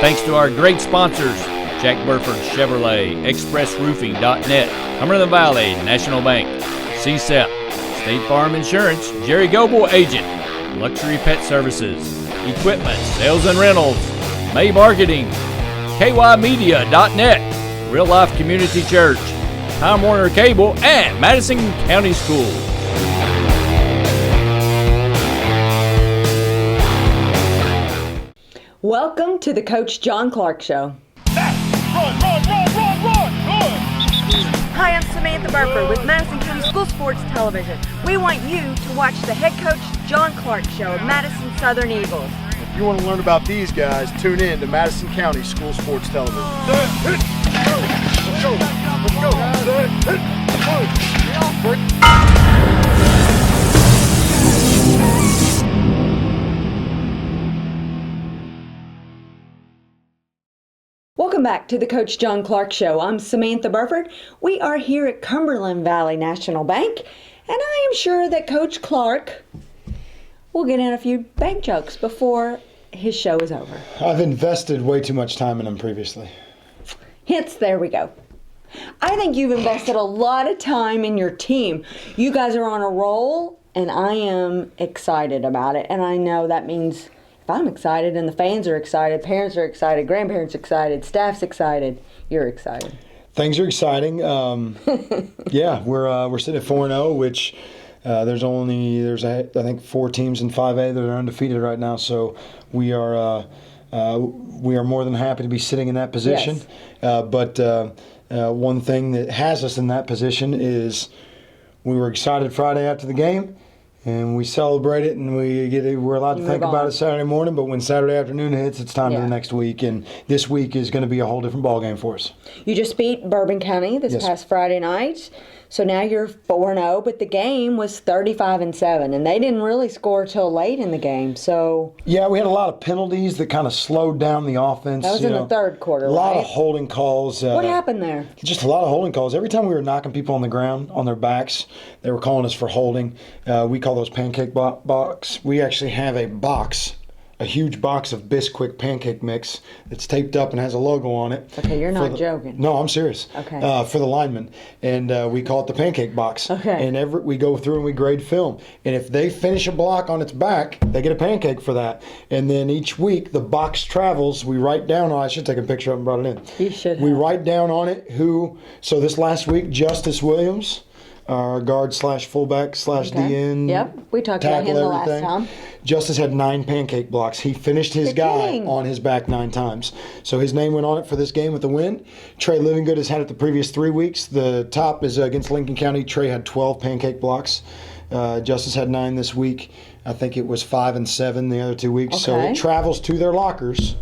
Thanks to our great sponsors, Jack Burford Chevrolet, ExpressRoofing.net, Cumberland Valley, National Bank, Sept, State Farm Insurance, Jerry Goble Agent, Luxury Pet Services, Equipment, Sales and Rentals, May Marketing, KYmedia.net, Real Life Community Church, Time Warner Cable, and Madison County Schools. Welcome to the Coach John Clark Show. Hi, I'm Samantha Burford with Madison County School Sports Television. We want you to watch the head coach John Clark Show of Madison Southern Eagles. If you want to learn about these guys, tune in to Madison County School Sports Television. Let's go. Welcome back to the Coach John Clark Show. I'm Samantha Burford. We are here at Cumberland Valley National Bank, and I am sure that Coach Clark will get in a few bank jokes before his show is over. I've invested way too much time in them previously. Hence, there we go. I think you've invested a lot of time in your team. You guys are on a roll, and I am excited about it. And I know that means if I'm excited and the fans are excited, parents are excited, grandparents excited, staff's excited, you're excited. Things are exciting. Yeah, we're sitting at 4-0, which there's I think 4 teams in 5A that are undefeated right now. So we are more than happy to be sitting in that position. Yes. But one thing that has us in that position is we were excited Friday after the game. And we celebrate it, and we're allowed to think about it Saturday morning. But when Saturday afternoon hits, it's time to the next week. And this week is going to be a whole different ballgame for us. You just beat Bourbon County this past Friday night. So now you're 4-0, but the game was 35-7, and they didn't really score till late in the game. So yeah, we had a lot of penalties that kind of slowed down the offense. That was in the third quarter, A lot of holding calls. What happened there? Just a lot of holding calls. Every time we were knocking people on the ground, on their backs, they were calling us for holding. We call those pancake box. We actually have a huge box of Bisquick pancake mix that's taped up and has a logo on it. Okay, you're not joking. No, I'm serious. Okay. For the linemen. And we call it the pancake box. Okay. And we go through and we grade film. And if they finish a block on its back, they get a pancake for that. And then each week, the box travels. We write down I should take a picture of it and brought it in. You should have. We write down on it so this last week, Justice Williams, our guard / fullback / DN. Yep, we talked about him the last time. Justice had 9 pancake blocks. He finished his guy on his back 9 times. So his name went on it for this game with the win. Trey Livingood has had it the previous 3 weeks. The top is against Lincoln County. Trey had 12 pancake blocks. Justice had 9 this week. I think it was 5 and 7 the other 2 weeks. Okay. So it travels to their lockers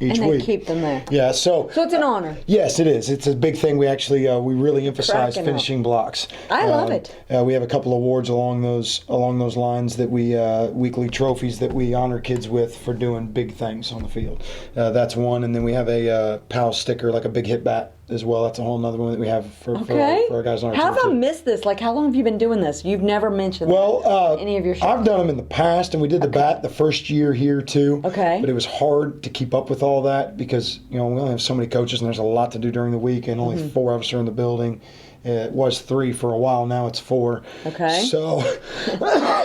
each week. And they keep them there. Yeah, so it's an honor. Yes, it is. It's a big thing. We actually we really emphasize finishing blocks. I love it. We have a couple awards along those lines that we weekly trophies that we honor kids with for doing big things on the field. That's one, and then we have a PAL sticker, like a big hit bat as well. That's a whole other one that we have for our guys on our team. How have I missed this? Like, how long have you been doing this? You've never mentioned any of your shows. I've done them in the past, and we did the bat the first year here too. Okay. But it was hard to keep up with all that because we only have so many coaches, and there's a lot to do during the week, and only 4 of us are in the building. It was 3 for a while. Now it's 4. Okay. So,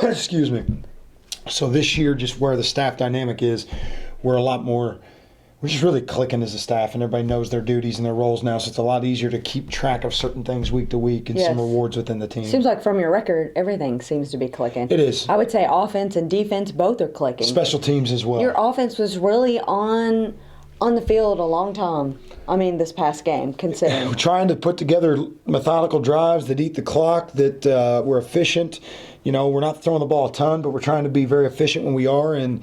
excuse me. So this year, just where the staff dynamic is, we're just really clicking as a staff, and everybody knows their duties and their roles now, so it's a lot easier to keep track of certain things week to week and some rewards within the team. Seems like from your record, everything seems to be clicking. It is. I would say offense and defense both are clicking. Special teams as well. Your offense was really on the field a long time. I mean, this past game, considering. We're trying to put together methodical drives that eat the clock, that we're efficient. We're not throwing the ball a ton, but we're trying to be very efficient when we are, and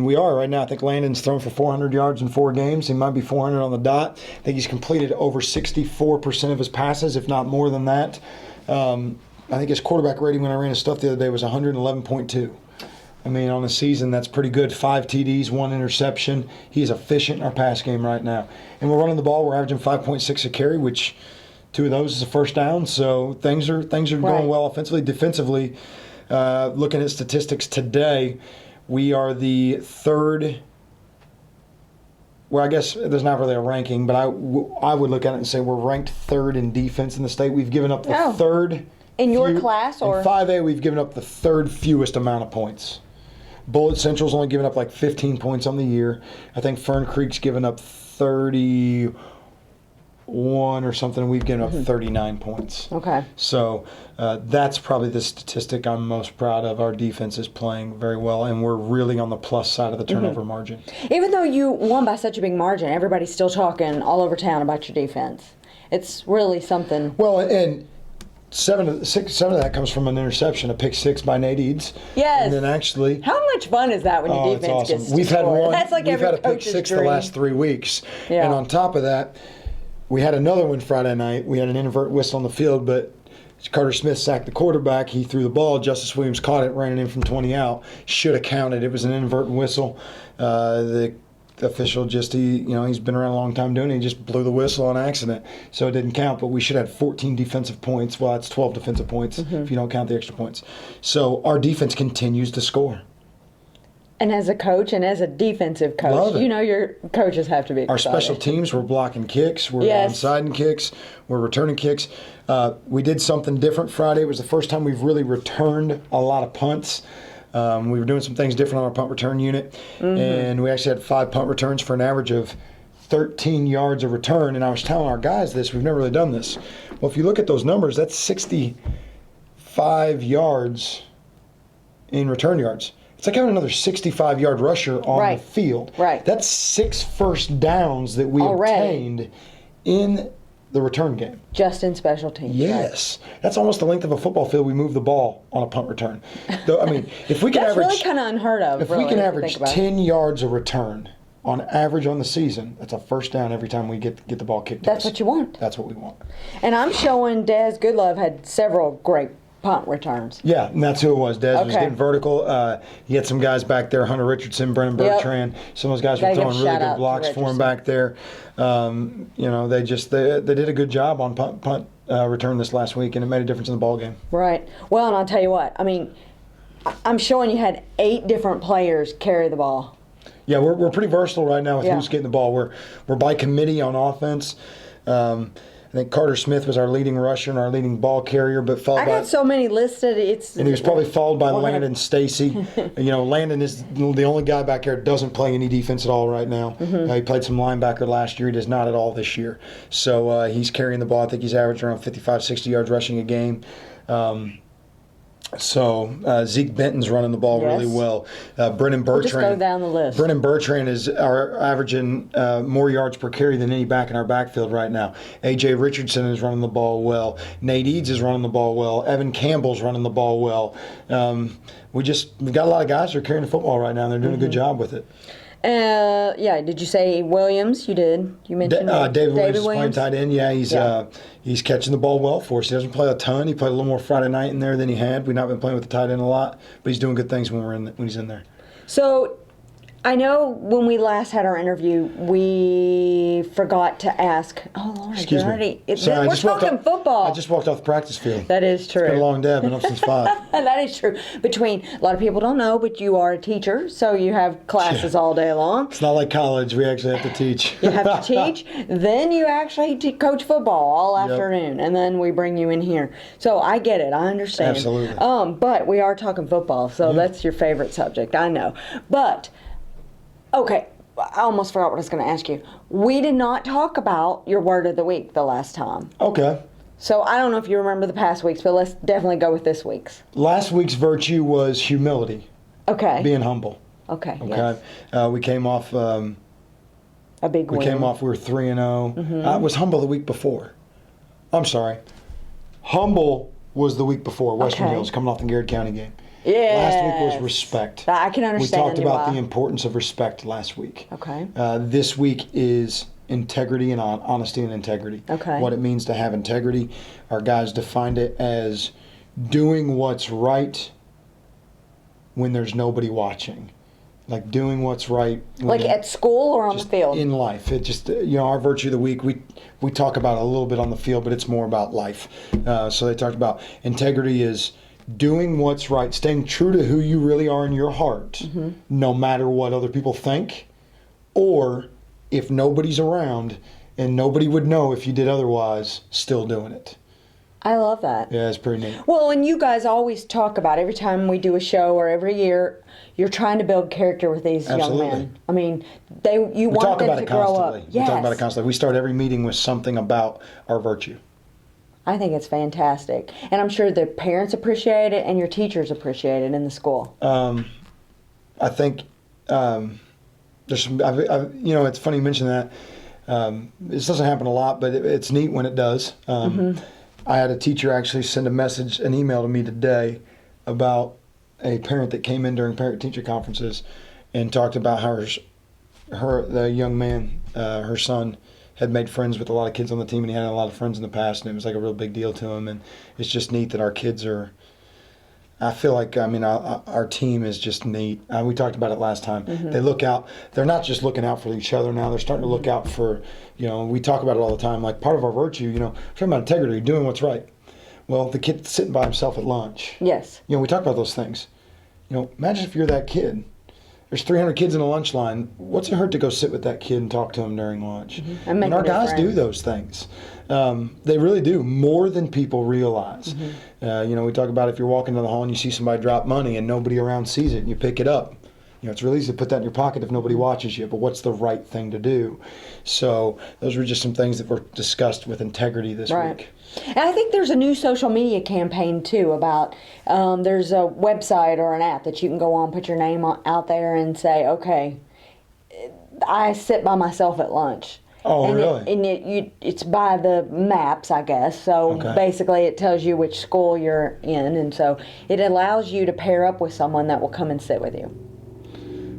we are right now. I think Landon's thrown for 400 yards in 4 games. He might be 400 on the dot. I think he's completed over 64% of his passes, if not more than that. I think his quarterback rating when I ran his stuff the other day was 111.2. I mean, on the season, that's pretty good. 5 TDs, 1 interception. He's efficient in our pass game right now. And we're running the ball. We're averaging 5.6 a carry, which 2 of those is a first down. So things are going well offensively. Defensively, looking at statistics today, we are the third well, I guess there's not really a ranking, but I would look at it and say we're ranked third in defense in the state. We've given up the third. In your class, or? In 5A, we've given up the third fewest amount of points. Bullitt Central's only given up like 15 points on the year. I think Fern Creek's given up 31 or something. We've given up 39 points. Okay. So that's probably the statistic I'm most proud of. Our defense is playing very well, and we're really on the plus side of the turnover margin. Even though you won by such a big margin, everybody's still talking all over town about your defense. It's really something. Well, and seven of that comes from an interception, a pick six by Nate Eads. Yes. And then actually, how much fun is that when your it's defense awesome. gets to We've had score? one. That's like we've every had a pick coach's six dream. the last 3 weeks, Yeah. and on top of that, we had another one Friday night. We had an inadvertent whistle on the field, but Carter Smith sacked the quarterback. He threw the ball. Justice Williams caught it, ran it in from 20 out. Should have counted. It was an inadvertent whistle. The official he's been around a long time doing it. He just blew the whistle on accident, so it didn't count. But we should have 14 defensive points. Well, that's 12 defensive points if you don't count the extra points. So our defense continues to score. And as a coach and as a defensive coach, Love it. your coaches have to be excited. Our special teams, we're blocking kicks, we're onside kicks, we're returning kicks. We did something different Friday. It was the first time we've really returned a lot of punts. We were doing some things different on our punt return unit, and we actually had 5 punt returns for an average of 13 yards a return. And I was telling our guys this, we've never really done this. Well, if you look at those numbers, that's 65 yards in return yards. It's like having another 65-yard rusher on the field. Right. That's 6 first downs that we obtained in the return game. Just in special teams. Yes. Right. That's almost the length of a football field. We move the ball on a punt return. I mean, if we can That's average... really kind of unheard of. If we can average 10 yards a return on average on the season, that's a first down every time we get the ball kicked to us. That's what you want. That's what we want. And I'm showing Des Goodlove had several great punt returns. Yeah, and that's who it was. Des was getting vertical. He had some guys back there, Hunter Richardson, Brennan Bertrand. Some of those guys were throwing really good blocks for him back there. They did a good job on punt return this last week, and it made a difference in the ball game. Right. Well, and I'll tell you what. I mean, I'm showing you had 8 different players carry the ball. Yeah, we're pretty versatile right now with who's getting the ball. We're by committee on offense. I think Carter Smith was our leading rusher and our leading ball carrier, but followed by... I got so many listed. And he was probably followed by Landon Stacy. Landon is the only guy back there that doesn't play any defense at all right now. He played some linebacker last year. He does not at all this year. So he's carrying the ball. I think he's averaging around 55, 60 yards rushing a game. Zeke Benton's running the ball really well. Brennan Bertrand. We'll just go down the list. Brennan Bertrand is averaging more yards per carry than any back in our backfield right now. A.J. Richardson is running the ball well. Nate Eads is running the ball well. Evan Campbell's running the ball well. We've got a lot of guys who are carrying the football right now, and they're doing a good job with it. Did you say Williams? You did. You mentioned David Williams is playing tight end. Yeah, he's catching the ball well for us. He doesn't play a ton. He played a little more Friday night in there than he had. We've not been playing with the tight end a lot, but he's doing good things when he's in there. So, I know when we last had our interview, we forgot to ask. Oh Lord, excuse me. We're talking football. I just walked off the practice field. That is true. It's been a long day. I've been up since 5. That is true. A lot of people don't know, but you are a teacher, so you have classes all day long. It's not like college. We actually have to teach. You have to teach. Then you actually coach football all afternoon, and then we bring you in here. So I get it. I understand. Absolutely. But we are talking football, so that's your favorite subject. I know. But okay, I almost forgot what I was going to ask you. We did not talk about your word of the week the last time. Okay. So I don't know if you remember the past week's, but let's definitely go with this week's. Last week's virtue was humility. Okay. Being humble. Okay. Okay. Yes. We came off a big win. We were 3-0. I was humble the week before. I'm sorry. Humble was the week before, Western Hills, coming off the Garrett County game. Yeah. Last week was respect. I can understand. We talked about the importance of respect last week. Okay. This week is integrity and honesty and integrity. Okay. What it means to have integrity. Our guys defined it as doing what's right when there's nobody watching. Like doing what's right. Like at school or on the field? In life. It just, our virtue of the week, we talk about it a little bit on the field, but it's more about life. So they talked about integrity is doing what's right, staying true to who you really are in your heart, no matter what other people think, or if nobody's around and nobody would know if you did otherwise, still doing it. I love that. Yeah, it's pretty neat. Well, and you guys always talk about every time we do a show or every year, you're trying to build character with these Absolutely. young men. I mean, you We want talk them about to it grow constantly. up. We Yes. talk about it constantly. We start every meeting with something about our virtue. I think it's fantastic. And I'm sure the parents appreciate it and your teachers appreciate it in the school. I think there's some, it's funny you mention that. This doesn't happen a lot, but it's neat when it does. I had a teacher actually send an email to me today about a parent that came in during parent-teacher conferences and talked about how the young man, her son, had made friends with a lot of kids on the team, and he had a lot of friends in the past, and it was like a real big deal to him. And it's just neat that our kids are. I feel like, our team is just neat. We talked about it last time. They look out. They're not just looking out for each other now. They're starting to look out for, we talk about it all the time. Like, part of our virtue, we're talking about integrity, doing what's right. Well, the kid sitting by himself at lunch. Yes. We talk about those things. Imagine if you're that kid. There's 300 kids in a lunch line. What's it hurt to go sit with that kid and talk to him during lunch? And make our a new guys friend. do those things. They really do, more than people realize. We talk about if you're walking down the hall and you see somebody drop money and nobody around sees it and you pick it up. It's really easy to put that in your pocket if nobody watches you, but what's the right thing to do? So those were just some things that were discussed with integrity this week. And I think there's a new social media campaign too about there's a website or an app that you can go on, put your name out there and say, okay, I sit by myself at lunch. Oh, and really? It's by the maps, I guess. So Okay. basically it tells you which school you're in, and so it allows you to pair up with someone that will come and sit with you.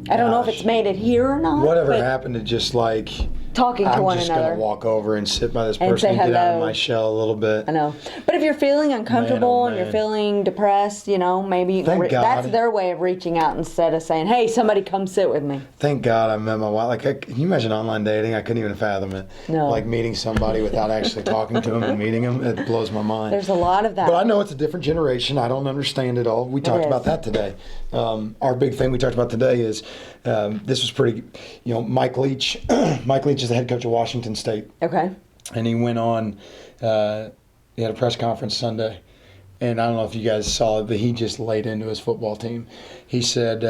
I don't know if it's made it here or not. Whatever but happened to just like talking to I'm one just another. gonna walk over and sit by this And person say and get out of hello. my shell a little bit. I know. But if you're feeling uncomfortable and you're man. feeling depressed, maybe you Thank God. that's their way of reaching out instead of saying, hey, somebody come sit with me. Thank God I met my wife. Can you imagine online dating? I couldn't even fathom it. No. Like meeting somebody without actually talking to them and meeting them. It blows my mind. There's a lot of that. But I know it's a different generation. I don't understand it all. We talked is. about that today. Our big thing we talked about today is this was pretty, Mike Leach. Mike Leach is the head coach of Washington State. Okay. And he went on, he had a press conference Sunday. And I don't know if you guys saw it, but he just laid into his football team. He said,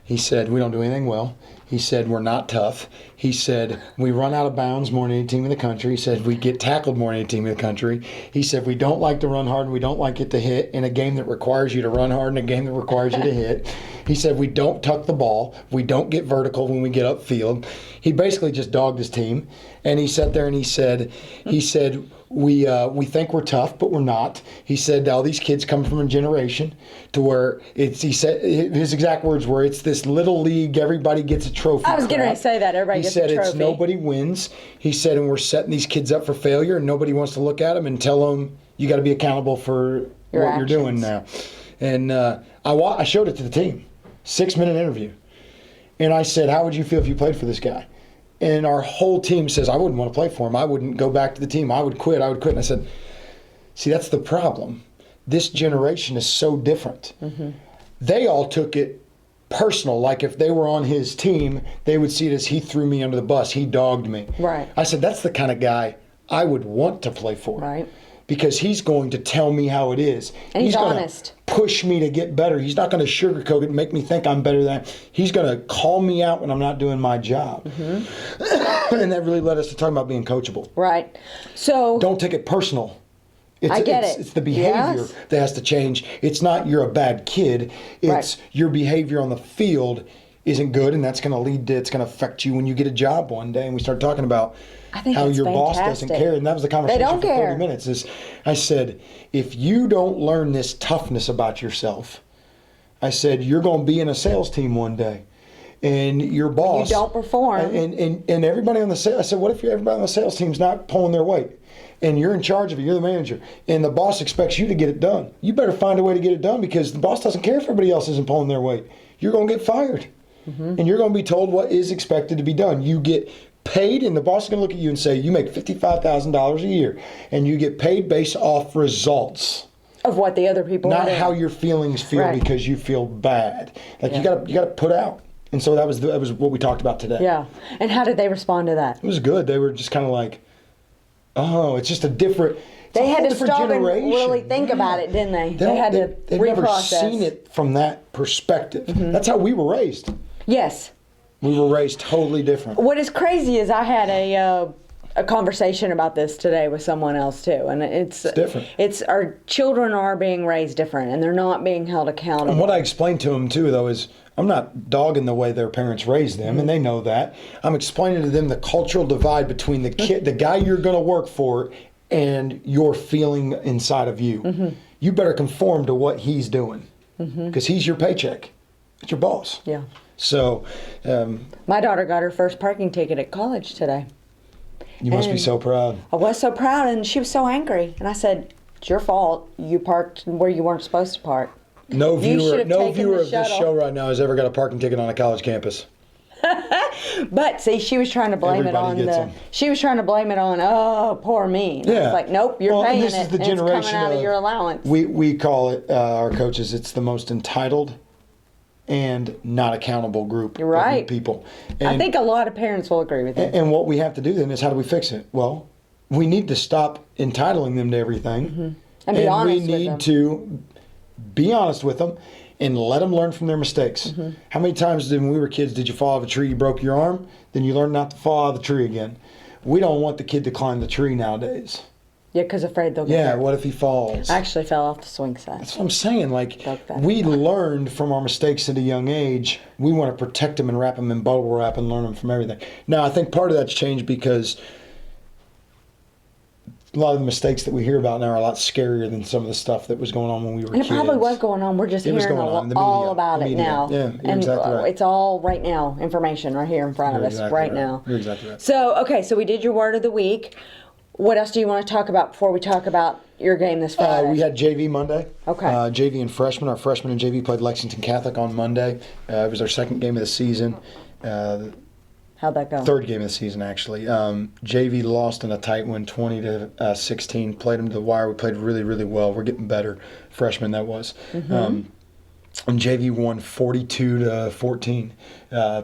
we don't do anything well. He said, we're not tough. He said, we run out of bounds more than any team in the country. He said, we get tackled more than any team in the country. He said, we don't like to run hard and we don't like it to hit in a game that requires you to run hard and a game that requires you to hit. He said, we don't tuck the ball. We don't get vertical when we get upfield. He basically just dogged his team. And he sat there and he said, we think we're tough, but we're not. He said all these kids come from a generation to where he said his exact words were, it's this little league, everybody gets a trophy. I was getting ready crap. to say that, everybody He gets said a trophy. it's nobody wins. He said, and we're setting these kids up for failure, and nobody wants to look at them and tell them you got to be accountable for Your what you're doing actions. now. And I showed it to the team, 6-minute interview, and I said, how would you feel if you played for this guy? And our whole team says, I wouldn't want to play for him. I wouldn't go back to the team. I would quit. And I said, see, that's the problem. This generation is so different. Mm-hmm. They all took it personal. Like if they were on his team, they would see it as he threw me under the bus. He dogged me. Right. I said, that's the kind of guy I would want to play for. Right. Because he's going to tell me how it is. And he's gonna honest. Push me to get better. He's not going to sugarcoat it and make me think I'm better than. He's going to call me out when I'm not doing my job. Mm-hmm. And that really led us to talking about being coachable. Right. So Don't take it personal. I get it. It's the behavior Yes. that has to change. It's not you're a bad kid. It's Right. your behavior on the field isn't good, and that's going to lead to, it's going to affect you when you get a job one day. And we started talking about I think how it's your boss doesn't fantastic. care. And that was the conversation don't for 30 care. minutes. I said, if you don't learn this toughness about yourself, I said, you're going to be in a sales team one day. And your boss... You don't perform. And everybody on the sales... I said, what if everybody on the sales team's not pulling their weight? And you're in charge of it, you're the manager, and the boss expects you to get it done. You better find a way to get it done because the boss doesn't care if everybody else isn't pulling their weight. You're going to get fired. Mm-hmm. And you're going to be told what is expected to be done. You get paid, and the boss is going to look at you and say, you make $55,000 a year, and you get paid based off results. of what the other people are Not doing. how your feelings feel Right. because you feel bad. Like Yeah. you got to put out. And so that was what we talked about today. Yeah. And how did they respond to that? It was good. They were just kind of like, oh, it's just a different. They had to stop and generation. really think about it, didn't they? They had to they've reprocess. never seen it from that perspective. That's how we were raised. Yes. We were raised totally different. What is crazy is I had a conversation about this today with someone else too, and it's different. It's our children are being raised different, and they're not being held accountable. And what I explained to them too, though, is I'm not dogging the way their parents raised them, and they know that. I'm explaining to them the cultural divide between the kid, the guy you're going to work for, and your feeling inside of you. You better conform to what he's doing, because he's your paycheck. It's your boss. Yeah. So, My daughter got her first parking ticket at college today. you must be so proud. I was so proud, and she was so angry. And I said, "It's your fault. You parked where you weren't supposed to park." No You should viewer, have no taken viewer the of this shuttle. show right now has ever got a parking ticket on a college campus. But see, she was trying to blame Everybody it gets on them. She was trying to blame it on, oh, poor me. And Yeah. It's like, nope, you're Well, and paying this it. is the and it's generation coming out of your allowance. We call it, our coaches, it's the most entitled and not accountable group You're right. of people. I think a lot of parents will agree with you. And what we have to do then is how do we fix it? Well, we need to stop entitling them to everything. And be honest we with need them. to be honest with them and let them learn from their mistakes. How many times when we were kids did you fall off a tree, you broke your arm, then you learned not to fall out of the tree again? We don't want the kid to climb the tree nowadays. Yeah, because afraid they'll get Yeah, hurt. what if he falls? I actually fell off the swing set. That's what I'm saying. Like, Broke that. we learned from our mistakes at a young age. We want to protect them and wrap them in bubble wrap and learn them from everything. Now, I think part of that's changed because a lot of the mistakes that we hear about now are a lot scarier than some of the stuff that was going on when we were And it kids. probably was going on. We're just It was hearing going on in the all media, about the it media. now. Yeah, you're and exactly right. it's all right now, information right here in front of You're us exactly right now. You're exactly right. So, okay, so we did your word of the week. What else do you want to talk about before we talk about your game this Friday? We had JV Monday. Okay. JV and freshmen. Our freshmen and JV played Lexington Catholic on Monday. It was our second game of the season. How'd that go? Third game of the season, actually. JV lost in a tight one, 20-16. Played them to the wire. We played really, really well. We're getting better. Freshmen, that was. And JV won 42-14.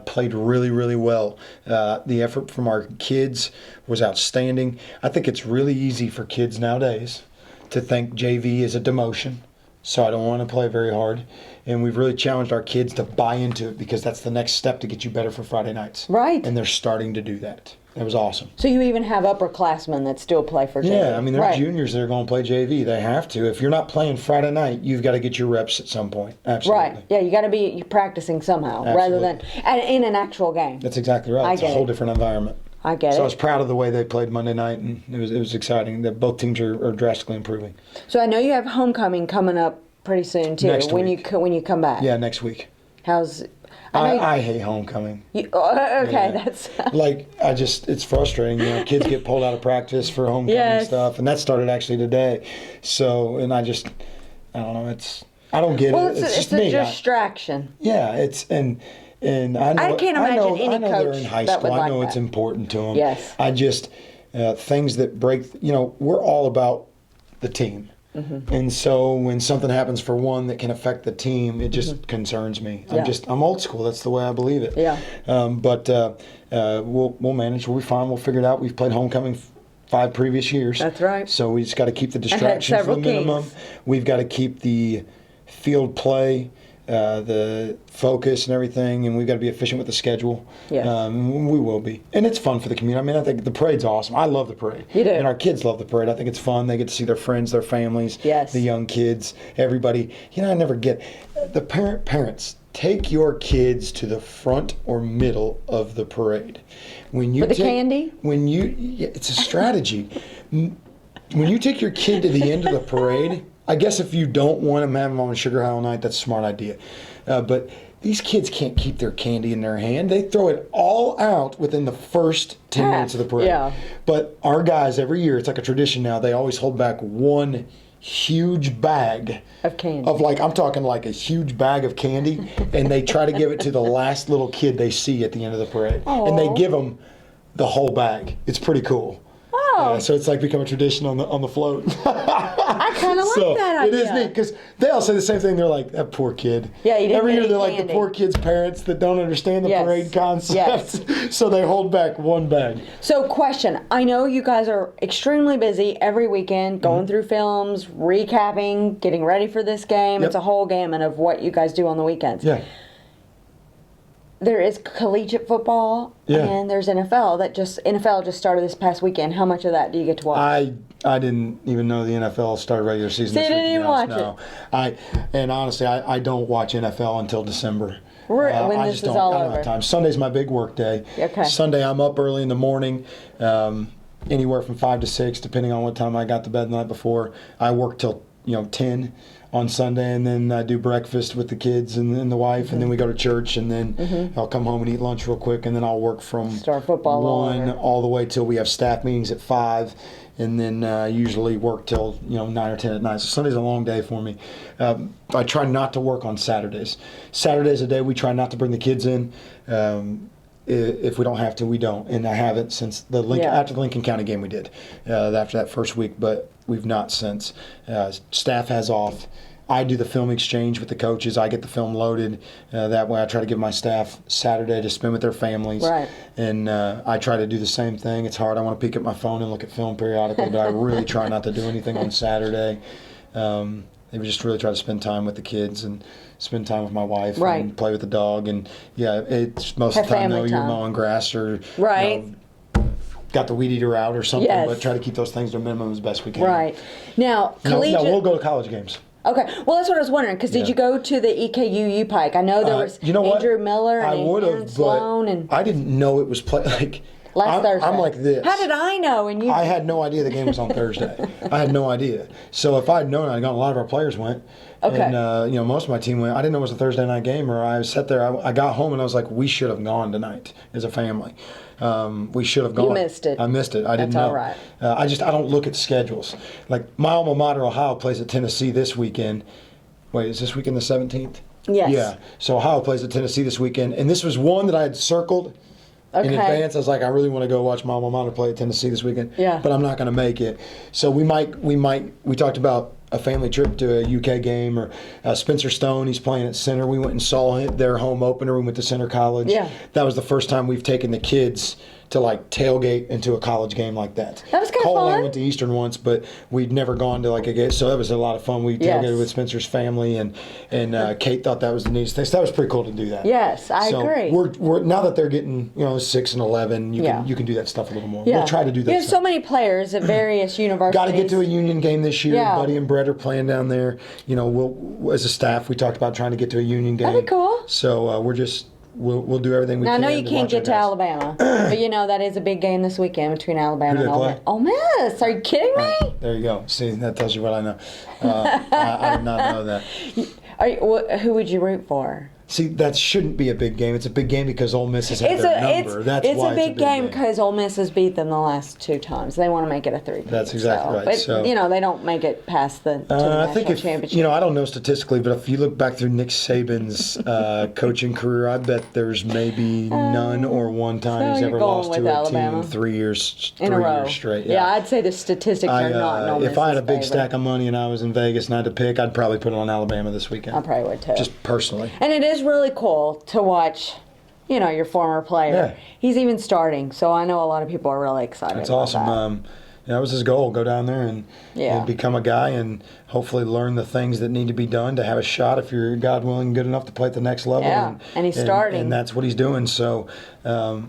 Played really, really well. The effort from our kids was outstanding. I think it's really easy for kids nowadays to think JV is a demotion, so I don't want to play very hard. And we've really challenged our kids to buy into it because that's the next step to get you better for Friday nights. Right. And they're starting to do that. That was awesome. So you even have upperclassmen that still play for JV. Yeah, I mean, they're right. juniors that are going to play JV. They have to. If you're not playing Friday night, you've got to get your reps at some point. Absolutely. Right. Yeah, you got to be practicing somehow rather than in an actual game. That's exactly right. I It's a get whole it. different environment. I get So I it. was proud of the way they played Monday night, and it was exciting. That both teams are drastically improving. So I know you have homecoming coming up pretty soon too. Next when week. you when you come back. Yeah, next week. How's I know I hate homecoming. okay, Yeah. that's Like, it's frustrating. Kids get pulled out of practice for homecoming Yes. stuff, and that started actually today. So, and I don't know. I don't get well, it. it's just a me. distraction. Yeah, and I know. I can't imagine any I know they're coach in high that school. would I like know it's that. important to them. Yes. I just things that break. We're all about the team. Mm-hmm. And so when something happens for one that can affect the team, it just concerns me. Yeah. I'm old school. That's the way I believe it. Yeah. But we'll manage. We'll be fine. We'll figure it out. We've played homecoming 5 previous years. That's right. So we just got to keep the distractions to several the minimum. kings. We've got to keep the field play, the focus and everything, and we've got to be efficient with the schedule. Yes. We will be. And it's fun for the community. I mean, I think the parade's awesome. I love the parade. You do. And our kids love the parade. I think it's fun. They get to see their friends, their families, Yes. the young kids, everybody. I never get the parents. Take your kids to the front or middle of the parade. When you For the candy? It's a strategy. When you take your kid to the end of the parade, I guess if you don't want them having them on sugar high all night, that's a smart idea. But these kids can't keep their candy in their hand. They throw it all out within the first 10 minutes of the parade. Yeah. But our guys, every year, it's like a tradition now, they always hold back one huge bag Of candy. I'm talking like a huge bag of candy, and they try to give it to the last little kid they see at the end of the parade. And they Aw. give them the whole bag. It's pretty cool. Oh, Oh. So it's like become a tradition on the float. I kind of like that idea. It is neat because they all say the same thing. They're like, that poor kid. Yeah, you didn't Every get year any they're like candy. the poor kid's parents that don't understand the Yes. parade concept. Yes. So they hold back one bag. So, question. I know you guys are extremely busy every weekend, going through films, recapping, getting ready for this game. Yep. It's a whole gamut of what you guys do on the weekends. Yeah. There is collegiate football, Yeah. and there's NFL just started this past weekend. How much of that do you get to watch? I didn't even know the NFL started regular season. So you this week, didn't to be even honest. watch And honestly, I don't watch NFL until December. When I this just is don't. all I don't over. have time. Sunday's my big work day. Okay. Sunday I'm up early in the morning, anywhere from 5 to 6, depending on what time I got to bed the night before. I work till 10 on Sunday, and then I do breakfast with the kids and the wife, and then we go to church, and then I'll come home and eat lunch real quick, and then I'll work from Start football all 1 over. all the way till we have staff meetings at 5, and then usually work till 9 or 10 at night. So Sunday's a long day for me. I try not to work on Saturdays. Saturday's a day we try not to bring the kids in. If we don't have to, we don't, and I haven't since after the Lincoln County game we did after that first week, but we've not since. Staff has off. I do the film exchange with the coaches. I get the film loaded. That way I try to give my staff Saturday to spend with their families. Right. And I try to do the same thing. It's hard. I want to peek at my phone and look at film periodically, but I really try not to do anything on Saturday. They just really try to spend time with the kids and spend time with my wife Right. and play with the dog. And yeah, it's most Have of the time family you're time. mowing grass or Right. got the weed eater out or something, Yes. but try to keep those things to a minimum as best we can. Right. Now, No, collegiate. we'll go to college games. Okay. Well, that's what I was wondering. Because did Yeah. you go to the EKU Pike? I know there was You know what? Andrew Miller I and would Aaron have, Sloan but and I didn't know it was like. last Thursday. I'm like this. How did I know? And you. I had no idea the game was on Thursday. I had no idea. So if I'd known, I'd gone. A lot of our players went. Okay. And most of my team went. I didn't know it was a Thursday night game, or I sat there. I got home and I was like, we should have gone tonight as a family. We should have gone. missed it. I missed it. I didn't That's know. all right. I don't look at schedules. Like my alma mater, Ohio, plays at Tennessee this weekend. Wait, is this weekend the 17th? Yes. Yeah. So Ohio plays at Tennessee this weekend, and this was one that I had circled in Okay. advance. I was like, I really want to go watch my alma mater play at Tennessee this weekend. Yeah. But I'm not going to make it. So we talked about a family trip to a UK game, or Spencer Stone, he's playing at center. We went and saw their home opener. We went to Center College. Yeah. That was the first time we've taken the kids to like tailgate into a college game like that. That was kinda Cole and I fun. went to Eastern once, but we'd never gone to like a game, so that was a lot of fun. We Yes. tailgated with Spencer's family, and Kate thought that was the neatest thing. So that was pretty cool to do that. Yes, I So agree. We're now that they're getting 6 and 11, Yeah. you can do that stuff a little more. Yeah. We'll try to do that. You have so many players at various universities. Got to get to a Union game this year. Yeah. Buddy and Brett are playing down there. We'll as a staff, we talked about trying to get to a Union game. That'd be cool. So we'll do everything we Now, I can. know you can't watch our get to guys. Alabama, but that is a big game this weekend between Alabama Who and they Ole play? Miss. Ole Miss? Are you kidding me? There you go. See, that tells you what I know. I did not know that. Who would you root for? See, that shouldn't be a big game. It's a big game because Ole Miss has had their number. That's it's why a big game because Ole Miss has beat them the last 2 times. They want to make it a 3-peat. That's exactly right. But So- they don't make it past the I national think championship. I don't know statistically, but if you look back through Nick Saban's coaching career, I bet there's maybe none or one time so he's you're ever going lost with to a Alabama? team 3 years in a row straight. Yeah, I'd say the statistics are not in Ole if I had a big Miss's stack favor. of money and I was in Vegas and I had to pick, I'd probably put it on Alabama this weekend. I probably would too. Just personally. And it is really cool to watch, your former player. Yeah. He's even starting, so I know a lot of people are really excited. That's about awesome. That. That was his goal: go down there and become a guy, and hopefully learn the things that need to be done to have a shot. If you're, God willing, good enough to play at the next level. Yeah, and he's starting. and that's what he's doing. So, I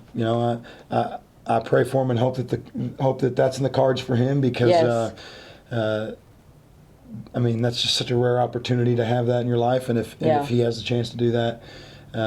pray for him and hope that that's in the cards for him because. Yes. That's just such a rare opportunity to have that in your life, and if he has the chance to do that, what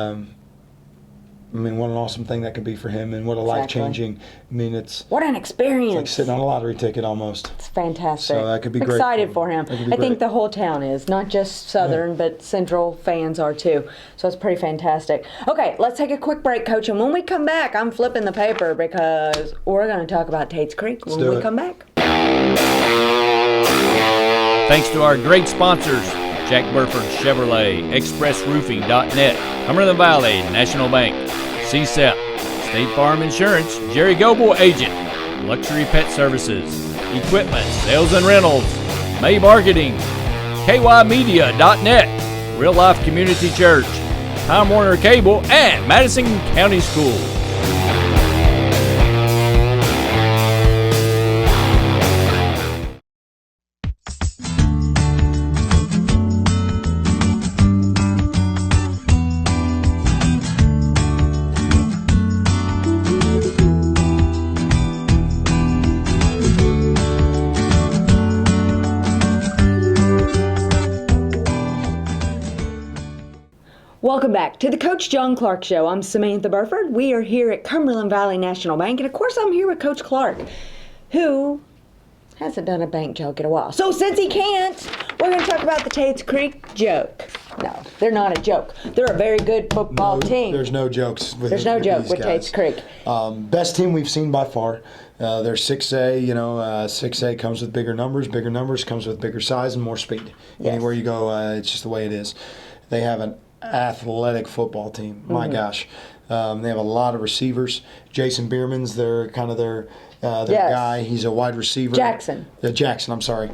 an awesome thing that could be for him, and what a life-changing. It's what an experience! like sitting on a lottery ticket almost. It's fantastic. So that could be I'm great excited for for him. him. That could be I think great. the whole town is, not just Southern, but Central fans are too. So it's pretty fantastic. Okay, let's take a quick break, Coach, and when we come back, I'm flipping the paper because we're going to talk about Tate's Creek when we come back. Thanks to our great sponsors, Jack Burford Chevrolet, ExpressRoofing.net, Cumberland Valley National Bank, Sept, State Farm Insurance, Jerry Goble Agent, Luxury Pet Services, Equipment, Sales and Rentals, May Marketing, KYmedia.net, Real Life Community Church, Time Warner Cable, and Madison County Schools. Welcome back to the Coach John Clark Show. I'm Samantha Burford. We are here at Cumberland Valley National Bank, and of course I'm here with Coach Clark, who hasn't done a bank joke in a while. So since he can't, we're going to talk about the Tates Creek joke. No, they're not a joke. They're a very good football team. There's no jokes. There's no joke with guys. Tates Creek. Best team we've seen by far. They're 6A. 6A comes with bigger numbers. Bigger numbers comes with bigger size and more speed. Yes. Anywhere you go, it's just the way it is. They have an athletic football team. My gosh. They have a lot of receivers. Jason Bierman's their Yes. guy. He's a wide receiver. Jackson, I'm sorry.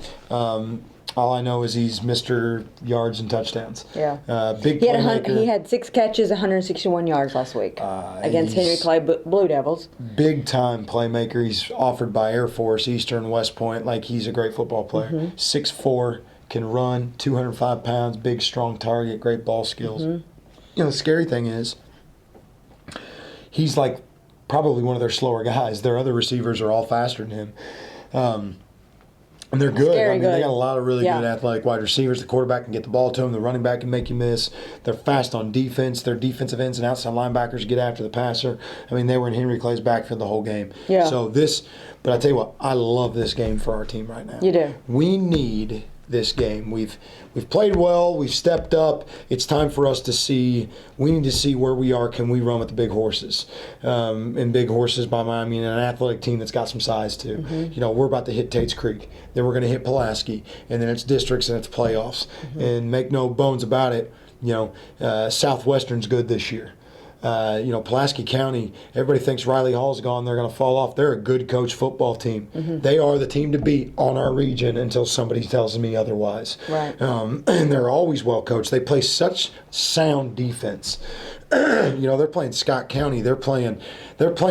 All I know is he's Mr. Yards and touchdowns. Yeah. Big he had, playmaker. he had 6 catches, 161 yards last week against Henry he's- Clay Blue Devils. Big time playmaker. He's offered by Air Force, Eastern, West Point. Like, he's a great football player. 6'4", can run, 205 pounds, big, strong target, great ball skills. The scary thing is, he's like probably one of their slower guys. Their other receivers are all faster than him. And they're good. Scary good. They got a lot of really Yeah. good athletic wide receivers. The quarterback can get the ball to them. The running back can make you miss. They're fast on defense. Their defensive ends and outside linebackers get after the passer. They were in Henry Clay's backfield the whole game. Yeah. But I tell you what, I love this game for our team right now. You do. We need this game. We've played well. We've stepped up. It's time for us to see. We need to see where we are. Can we run with the big horses? And big horses by my, I mean an athletic team that's got some size too. We're about to hit Tates Creek. Then we're going to hit Pulaski, and then it's districts and it's playoffs. And make no bones about it. Southwestern's good this year. Pulaski County, everybody thinks Riley Hall's gone, they're going to fall off. They're a good coach football team. They are the team to beat on our region until somebody tells me otherwise. Right. And they're always well coached. They play such sound defense. They're playing Scott County. They're playing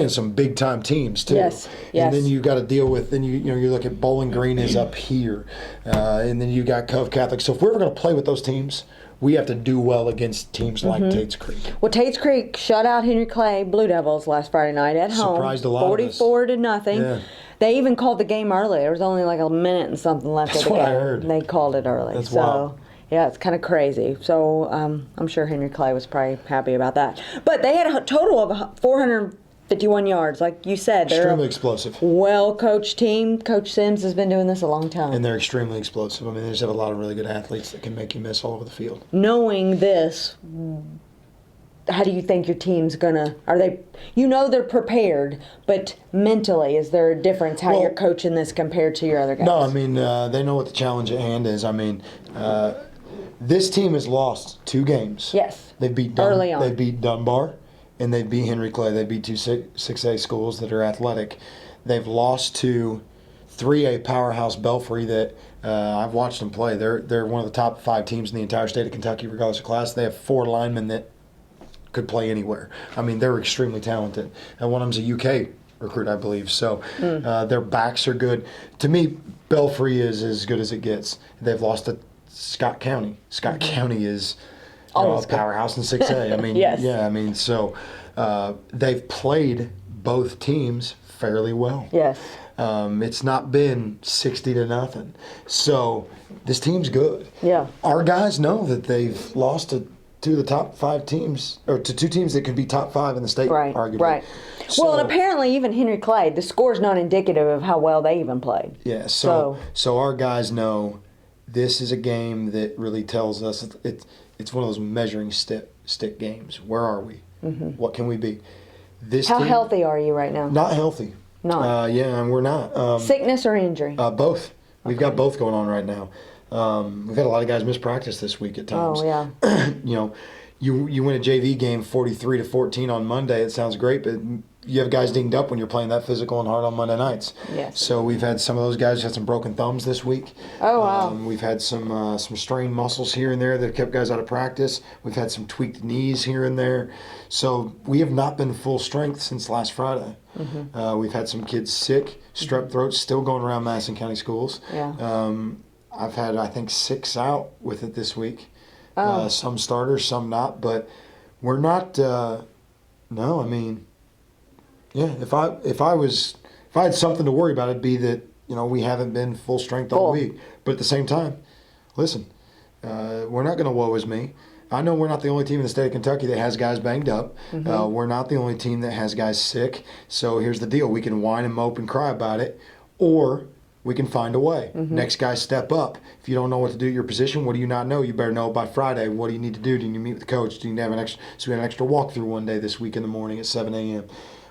some big time teams too. Yes. And then you got to deal with. Then you look at Bowling Green is up here, and then you got Cove Catholic. So if we're going to play with those teams, we have to do well against teams like Tates Creek. Well, Tates Creek shut out Henry Clay Blue Devils last Friday night at home. Surprised a lot of us. 44-0. Yeah. They even called the game early. There was only like a minute and something left That's of the what game. I heard. And they called it early. That's so, wild. yeah, it's kind of crazy. So I'm sure Henry Clay was probably happy about that. But they had a total of 451 yards. Like you said, they're Extremely a explosive. well-coached team. Coach Sims has been doing this a long time. And they're extremely explosive. They just have a lot of really good athletes that can make you miss all over the field. Knowing this, how do you think your team's gonna? They're prepared, but mentally, is there a difference how you're coaching this compared to your other guys? No, they know what the challenge at hand is. This team has lost 2 games. Yes. They beat Early on. They beat Dunbar, and they beat Henry Clay. They beat 2 6A schools that are athletic. They've lost to 3A powerhouse Belfry that I've watched them play. They're one of the top 5 teams in the entire state of Kentucky, regardless of class. They have 4 linemen that could play anywhere. They're extremely talented. And one of them's a UK recruit, I believe. So their backs are good. To me, Belfry is as good as it gets. They've lost to Scott County. Scott County is a powerhouse in 6A. Yes. Yeah, so they've played both teams fairly well. Yes. It's not been 60-0. So this team's good. Yeah. Our guys know that they've lost to 2 of the top 5 teams, or to 2 teams that could be top 5 in the state, arguably. Right. So, and apparently even Henry Clay, the score's not indicative of how well they even played. Yeah, so our guys know this is a game that really tells us it's one of those measuring stick games. Where are we? What can we be? How healthy are you right now? Not healthy. Not. And we're not. Sickness or injury? Both. We've got both going on right now. We've had a lot of guys miss practice this week at times. Oh, yeah. you win a JV game 43-14 on Monday. It sounds great, but you have guys dinged up when you're playing that physical and hard on Monday nights. Yes. So we've had some of those guys had some broken thumbs this week. Oh, wow. We've had some strained muscles here and there that have kept guys out of practice. We've had some tweaked knees here and there. So we have not been full strength since last Friday. We've had some kids sick, strep throats still going around Madison County schools. Yeah. I've had, I think, 6 out with it this week. Oh. Some starters, some not. But we're not. No, I mean, yeah. If I had something to worry about, it'd be that we haven't been full strength all week. But at the same time, listen, we're not going to woe is me. I know we're not the only team in the state of Kentucky that has guys banged up. We're not the only team that has guys sick. So here's the deal: we can whine and mope and cry about it, or we can find a way. Next guy step up. If you don't know what to do at your position, what do you not know? You better know it by Friday. What do you need to do? Do you need to meet with the coach? Do you need to have an extra? So we had an extra walkthrough one day this week in the morning at 7 a.m.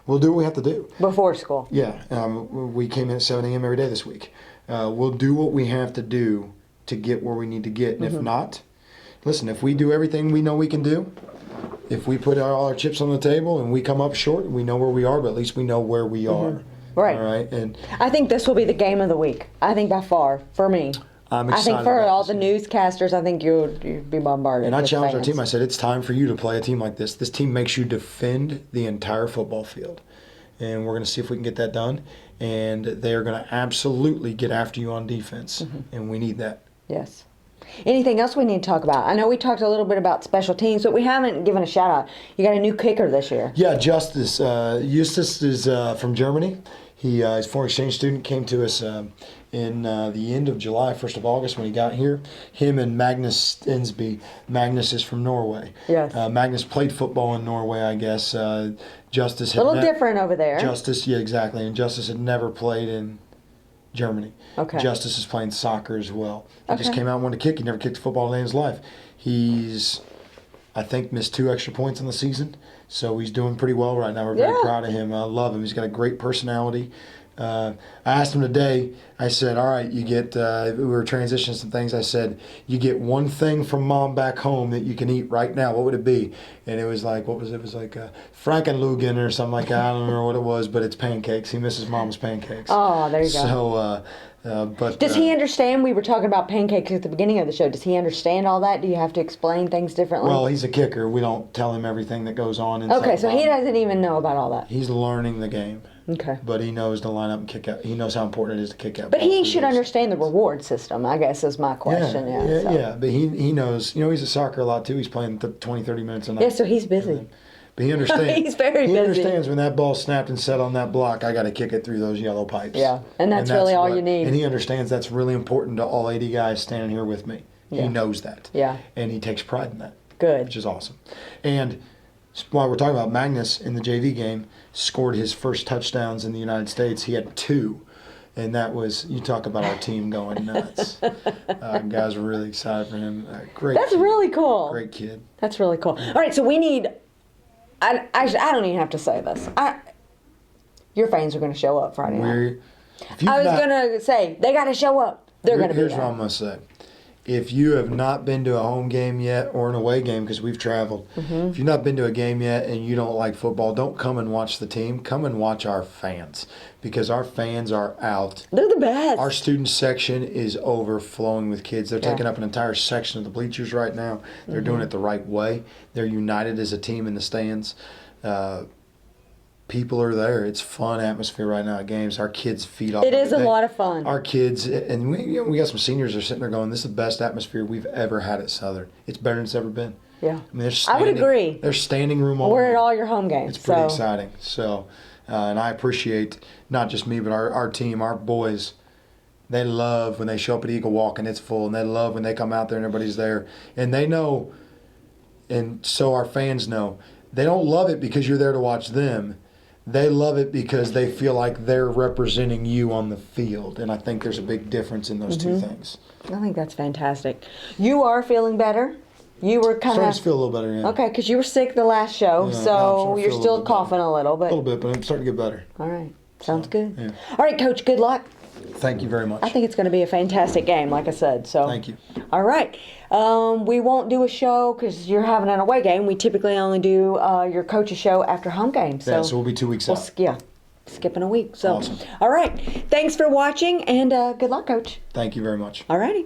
We'll do what we have to do. Before school. Yeah. We came in at 7 a.m. every day this week. We'll do what we have to do to get where we need to get. And if not, listen, if we do everything we know we can do, if we put all our chips on the table and we come up short, we know where we are, but at least we know where we are. Right. All right. And I think this will be the game of the week. I think by far, for me. I'm I excited think for about all this. the newscasters, I think you'd be bombarded. And I with challenged our fans. team. I said, it's time for you to play a team like this. This team makes you defend the entire football field. And we're going to see if we can get that done. And they are going to absolutely get after you on defense. And we need that. Yes. Anything else we need to talk about? I know we talked a little bit about special teams, but we haven't given a shout out. You got a new kicker this year. Yeah, Justice. Eustace is from Germany. He's a foreign exchange student, came to us in the end of July, 1st of August when he got here. Him and Magnus Stensby. Magnus is from Norway. Yes. Magnus played football in Norway, I guess. Justice had A little different over there. Justice, yeah, exactly. And Justice had never played in Germany. Okay. Justice is playing soccer as well. He just Okay. came out and wanted to kick. He never kicked a football in his life. He's, I think, missed 2 extra points in the season. So he's doing pretty well right now. We're very proud of him. I love him. He's got a great personality. I asked him today, I said, all right, you get, we were transitioning some things. I said, you get one thing from mom back home that you can eat right now. What would it be? And it was like, what was it? It was like Frankenlugen or something like that. I don't remember what it was, but it's pancakes. He misses mom's pancakes. Oh, there you go. So, but Does he understand? We were talking about pancakes at the beginning of the show. Does he understand all that? Do you have to explain things differently? well, he's a kicker. We don't tell him everything that goes on. Inside okay, the so he body. doesn't even know about all that. He's learning the game. Okay. But he knows to line up and kick out. He knows how important it is to kick out. But he balls. should understand the reward system, I guess, is my question. So. Yeah. But he knows. He's a soccer a lot too. He's playing 20, 30 minutes a night. Yeah, so he's busy. But he understands. He's very He busy. understands when that ball snapped and set on that block, I got to kick it through those yellow pipes. Yeah, and that's really all you need. And he understands that's really important to all 80 guys standing here with me. Yeah. He knows that. Yeah. And he takes pride in that. Good. Which is awesome. And while we're talking about Magnus in the JV game, scored his first touchdowns in the United States. He had 2. And that was, you talk about our team going nuts. Guys were really excited for him. Great. That's kid. really cool. Great kid. That's really cool. All right, so we need. I don't even have to say this. Your fans are going to show up Friday night. I was going to say they got to show up. They're going to be Here's there. what I'm going to say. If you have not been to a home game yet or an away game, because we've traveled, if you've not been to a game yet and you don't like football, don't come and watch the team. Come and watch our fans, because our fans are out. They're the best. Our student section is overflowing with kids. They're taking up an entire section of the bleachers right now. They're doing it the right way. They're united as a team in the stands. People are there. It's fun atmosphere right now at games. Our kids feed off. It is a lot of fun. Our kids, and we got some seniors that are sitting there going, this is the best atmosphere we've ever had at Southern. It's better than it's ever been. Yeah. I mean, I would agree. There's standing room all We're at night. all your home games. It's pretty so. exciting. So, and I appreciate not just me, but our team, our boys. They love when they show up at Eagle Walk and it's full, and they love when they come out there and everybody's there. And they know, and so our fans know, they don't love it because you're there to watch them. They love it because they feel like they're representing you on the field. And I think there's a big difference in those two things. I think that's fantastic. You are feeling better. You were kind Starting of to feel a little better, yeah. okay, because you were sick the last show, Yeah, now I'm so starting to you're feel a still little bit coughing a little, A but little bit, but I'm starting to get better. all right, sounds good. yeah. All right, Coach. Good luck. Thank you very much. I think it's going to be a fantastic game, like I said. So Thank you. All right. We won't do a show because you're having an away game. We typically only do your coach's show after home game. So we'll be 2 weeks out. Yeah, skipping a week. So, Awesome. All right. Thanks for watching, and good luck, Coach. Thank you very much. All righty.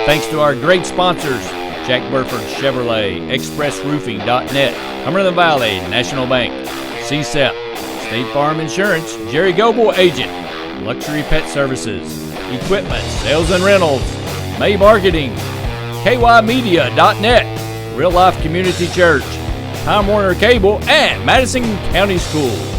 Thanks to our great sponsors, Jack Burford Chevrolet, ExpressRoofing.net, Cumberland Valley National Bank, Sept, State Farm Insurance, Jerry Goble Agent, Luxury Pet Services, Equipment, Sales and Rentals, May Marketing, KYmedia.net, Real Life Community Church, Time Warner Cable, and Madison County Schools.